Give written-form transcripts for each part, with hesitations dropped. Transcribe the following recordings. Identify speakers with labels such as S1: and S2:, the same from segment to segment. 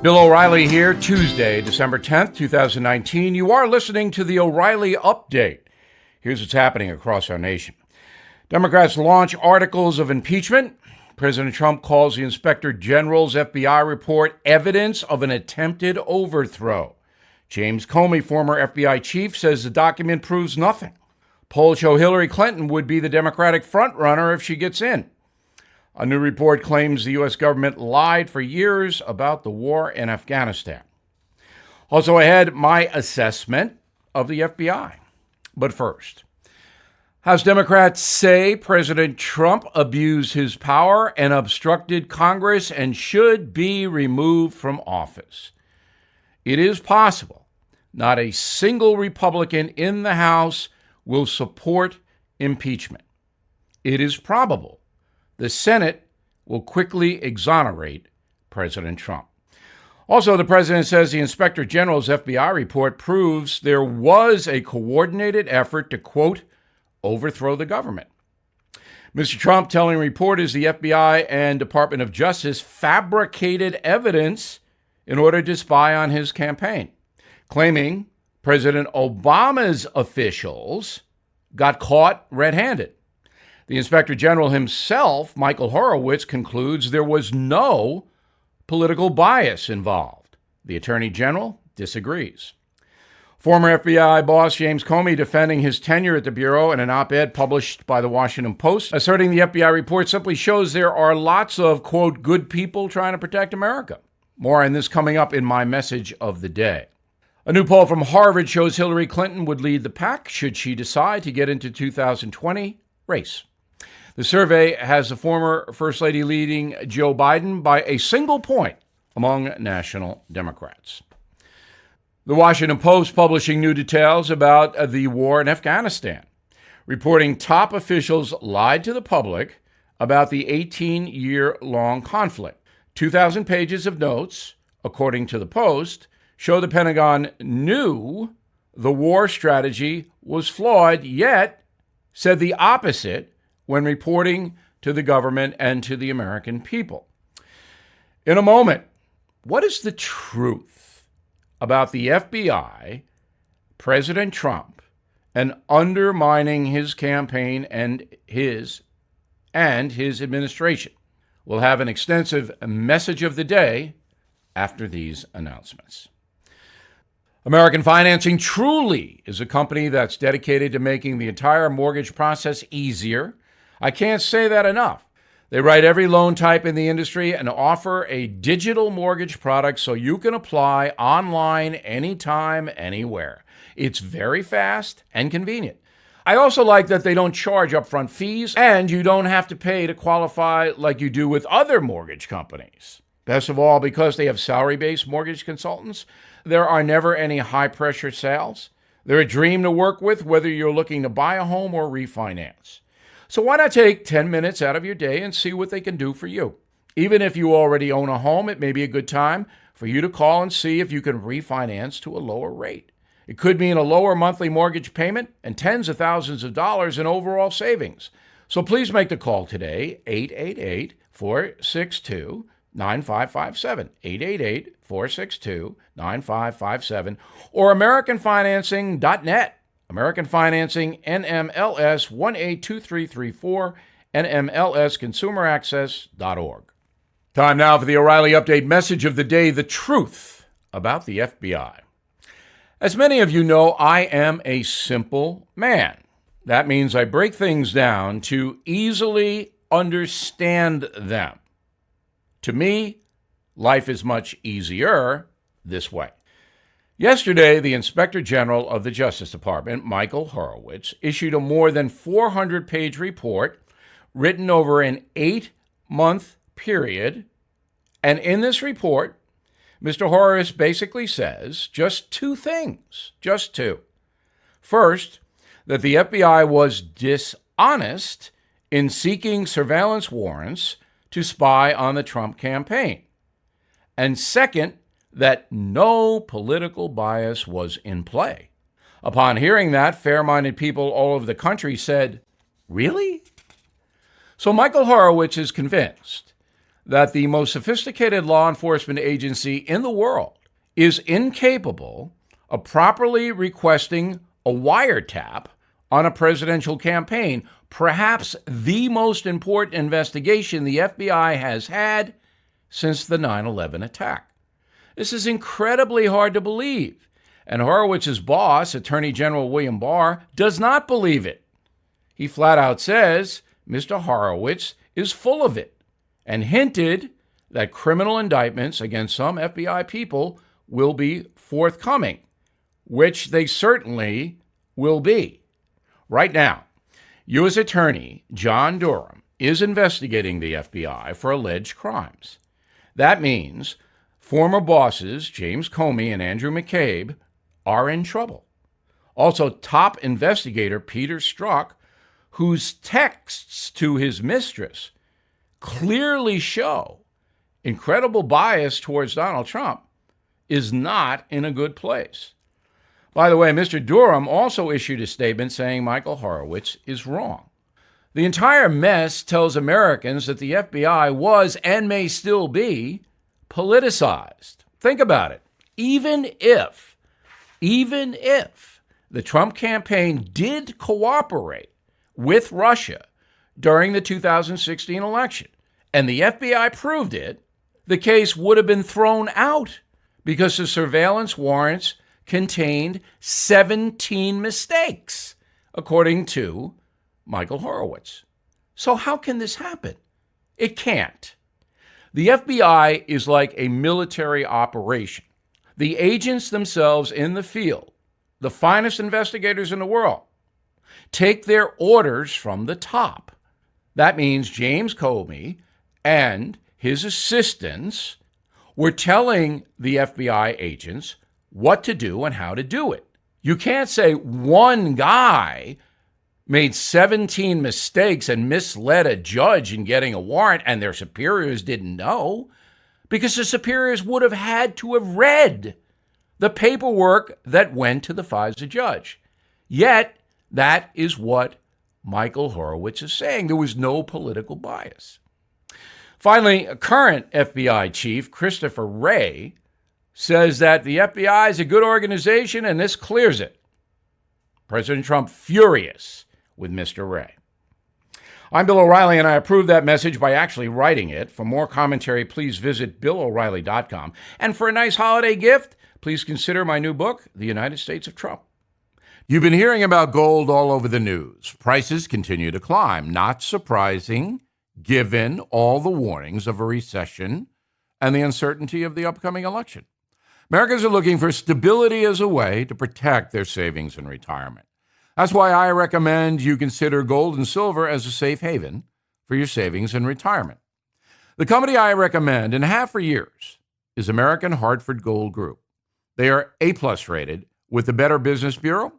S1: Bill O'Reilly here, Tuesday, December 10th, 2019. You are listening to the O'Reilly Update. Here's what's happening across our nation. Democrats launch articles of impeachment. President Trump calls the Inspector General's FBI report evidence of an attempted overthrow. James Comey, former FBI chief, says the document proves nothing. Polls show Hillary Clinton would be the Democratic frontrunner if she gets in. A new report claims the U.S. government lied for years about the war in Afghanistan. Also ahead, my assessment of the FBI. But first, House Democrats say President Trump abused his power and obstructed Congress and should be removed from office. It is possible not a single Republican in the House will support impeachment. It is probable the Senate will quickly exonerate President Trump. Also, the president says the Inspector General's FBI report proves there was a coordinated effort to, quote, overthrow the government. Mr. Trump telling reporters the FBI and Department of Justice fabricated evidence in order to spy on his campaign, claiming President Obama's officials got caught red-handed. The Inspector General himself, Michael Horowitz, concludes there was no political bias involved. The Attorney General disagrees. Former FBI boss James Comey defending his tenure at the Bureau in an op-ed published by the Washington Post, asserting the FBI report simply shows there are lots of, quote, good people trying to protect America. More on this coming up in my message of the day. A new poll from Harvard shows Hillary Clinton would lead the pack should she decide to get into 2020 race. The survey has the former First Lady leading Joe Biden by a single point among national Democrats. The Washington Post publishing new details about the war in Afghanistan, reporting top officials lied to the public about the 18-year-long conflict. 2,000 pages of notes, according to the Post, show the Pentagon knew the war strategy was flawed, yet said the opposite when reporting to the government and to the American people. In a moment, what is the truth about the FBI, President Trump, and undermining his campaign and his administration? We'll have an extensive message of the day after these announcements. American Financing truly is a company that's dedicated to making the entire mortgage process easier. I can't say that enough. They write every loan type in the industry and offer a digital mortgage product so you can apply online anytime, anywhere. It's very fast and convenient. I also like that they don't charge upfront fees and you don't have to pay to qualify like you do with other mortgage companies. Best of all, because they have salary-based mortgage consultants, there are never any high-pressure sales. They're a dream to work with whether you're looking to buy a home or refinance. So why not take 10 minutes out of your day and see what they can do for you? Even if you already own a home, it may be a good time for you to call and see if you can refinance to a lower rate. It could mean a lower monthly mortgage payment and tens of thousands of dollars in overall savings. So please make the call today, 888-462-9557, 888-462-9557, or AmericanFinancing.net. American Financing, NMLS 182334, NMLSConsumerAccess.org. Time now for the O'Reilly Update message of the day, the truth about the FBI. As many of you know, I am a simple man. That means I break things down to easily understand them. To me, life is much easier this way. Yesterday, the Inspector General of the Justice Department, Michael Horowitz, issued a more than 400-page report written over an 8-month period. And in this report, Mr. Horowitz basically says just two things, just two. First, that the FBI was dishonest in seeking surveillance warrants to spy on the Trump campaign. And second, that no political bias was in play. Upon hearing that, fair-minded people all over the country said, "Really?" So Michael Horowitz is convinced that the most sophisticated law enforcement agency in the world is incapable of properly requesting a wiretap on a presidential campaign, perhaps the most important investigation the FBI has had since the 9/11 attack. This is incredibly hard to believe, and Horowitz's boss, Attorney General William Barr, does not believe it. He flat out says Mr. Horowitz is full of it and hinted that criminal indictments against some FBI people will be forthcoming, which they certainly will be. Right now, U.S. Attorney John Durham is investigating the FBI for alleged crimes. That means former bosses James Comey and Andrew McCabe are in trouble. Also, top investigator Peter Strzok, whose texts to his mistress clearly show incredible bias towards Donald Trump, is not in a good place. By the way, Mr. Durham also issued a statement saying Michael Horowitz is wrong. The entire mess tells Americans that the FBI was and may still be politicized. Think about it. Even if the Trump campaign did cooperate with Russia during the 2016 election, and the FBI proved it, the case would have been thrown out because the surveillance warrants contained 17 mistakes, according to Michael Horowitz. So how can this happen? It can't. The FBI is like a military operation. The agents themselves in the field, the finest investigators in the world, take their orders from the top. That means James Comey and his assistants were telling the FBI agents what to do and how to do it. You can't say one guy made 17 mistakes and misled a judge in getting a warrant and their superiors didn't know, because the superiors would have had to have read the paperwork that went to the FISA judge. Yet, that is what Michael Horowitz is saying. There was no political bias. Finally, current FBI chief Christopher Wray says that the FBI is a good organization and this clears it. President Trump furious with Mr. Wray. I'm Bill O'Reilly, and I approve that message by actually writing it. For more commentary, please visit BillO'Reilly.com. And for a nice holiday gift, please consider my new book, The United States of Trump. You've been hearing about gold all over the news. Prices continue to climb. Not surprising, given all the warnings of a recession and the uncertainty of the upcoming election. Americans are looking for stability as a way to protect their savings and retirement. That's why I recommend you consider gold and silver as a safe haven for your savings and retirement. The company I recommend and have for years is American Hartford Gold Group. They are A+ rated with the Better Business Bureau.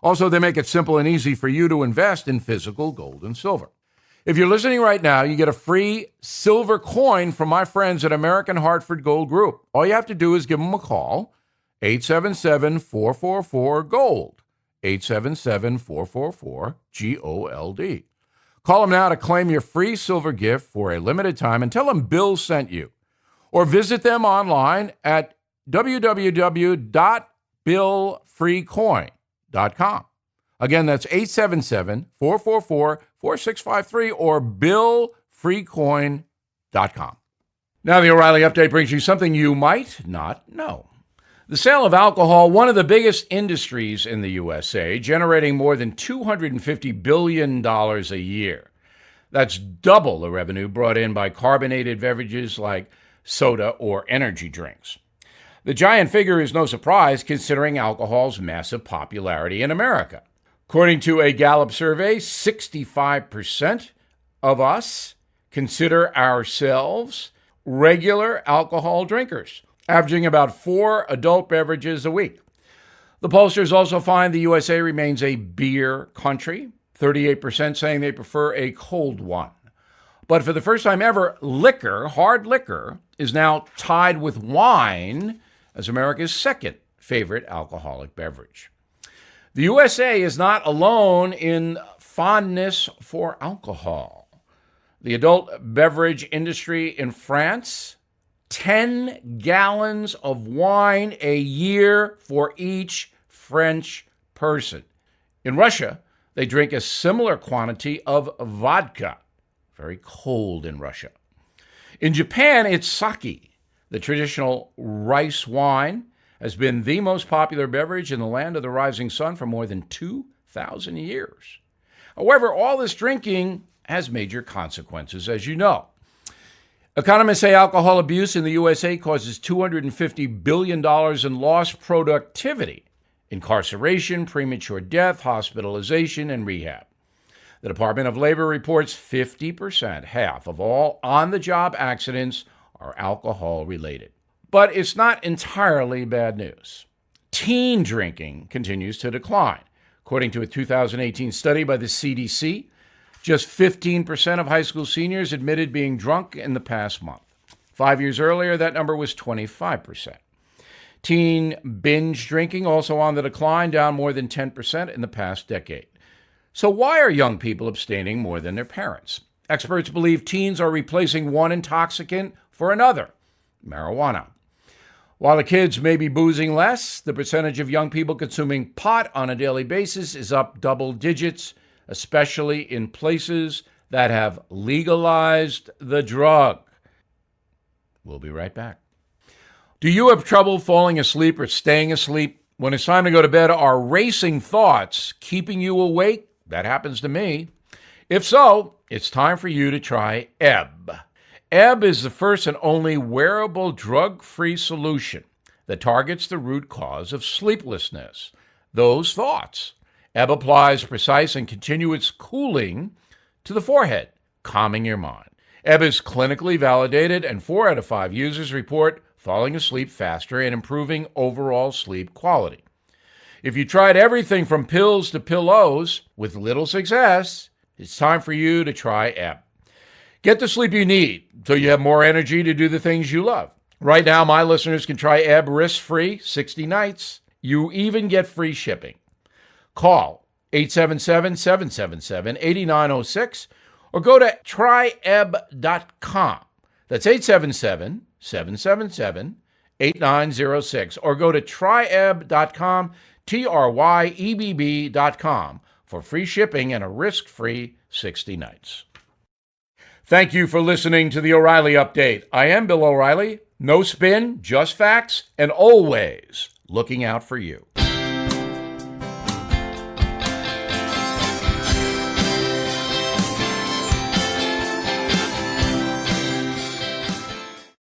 S1: Also, they make it simple and easy for you to invest in physical gold and silver. If you're listening right now, you get a free silver coin from my friends at American Hartford Gold Group. All you have to do is give them a call, 877-444-GOLD, 877-444-GOLD. Call them now to claim your free silver gift for a limited time and tell them Bill sent you. Or visit them online at www.billfreecoin.com. Again, that's 877-444-4653 or billfreecoin.com. Now the O'Reilly Update brings you something you might not know. The sale of alcohol, one of the biggest industries in the USA, generating more than $250 billion a year. That's double the revenue brought in by carbonated beverages like soda or energy drinks. The giant figure is no surprise considering alcohol's massive popularity in America. According to a Gallup survey, 65% of us consider ourselves regular alcohol drinkers, averaging about 4 adult beverages a week. The pollsters also find the USA remains a beer country, 38% saying they prefer a cold one. But for the first time ever, liquor, hard liquor, is now tied with wine as America's second favorite alcoholic beverage. The USA is not alone in fondness for alcohol. The adult beverage industry in France, 10 gallons of wine a year for each French person. In Russia, they drink a similar quantity of vodka. Very cold in Russia. In Japan, it's sake. The traditional rice wine has been the most popular beverage in the land of the rising sun for more than 2,000 years. However, all this drinking has major consequences, as you know. Economists say alcohol abuse in the USA causes $250 billion in lost productivity, incarceration, premature death, hospitalization, and rehab. The Department of Labor reports 50%, half of all on-the-job accidents, are alcohol-related. But it's not entirely bad news. Teen drinking continues to decline. According to a 2018 study by the CDC, just 15% of high school seniors admitted being drunk in the past month. 5 years earlier, that number was 25%. Teen binge drinking also on the decline, down more than 10% in the past decade. So why are young people abstaining more than their parents? Experts believe teens are replacing one intoxicant for another, marijuana. While the kids may be boozing less, the percentage of young people consuming pot on a daily basis is up double digits, especially in places that have legalized the drug. We'll be right back. Do you have trouble falling asleep or staying asleep? When it's time to go to bed, are racing thoughts keeping you awake? That happens to me. If so, it's time for you to try Ebb. Ebb is the first and only wearable drug-free solution that targets the root cause of sleeplessness, those thoughts. Ebb applies precise and continuous cooling to the forehead, calming your mind. Ebb is clinically validated, and 4 out of 5 users report falling asleep faster and improving overall sleep quality. If you tried everything from pills to pillows with little success, it's time for you to try Ebb. Get the sleep you need so you have more energy to do the things you love. Right now, my listeners can try Ebb risk-free 60 nights. You even get free shipping. Call 877-777-8906 or go to tryebb.com. That's 877-777-8906 or go to tryebb.com, tryebb.com for free shipping and a risk-free 60 nights. Thank you for listening to the O'Reilly Update. I am Bill O'Reilly. No spin, just facts, and always looking out for you.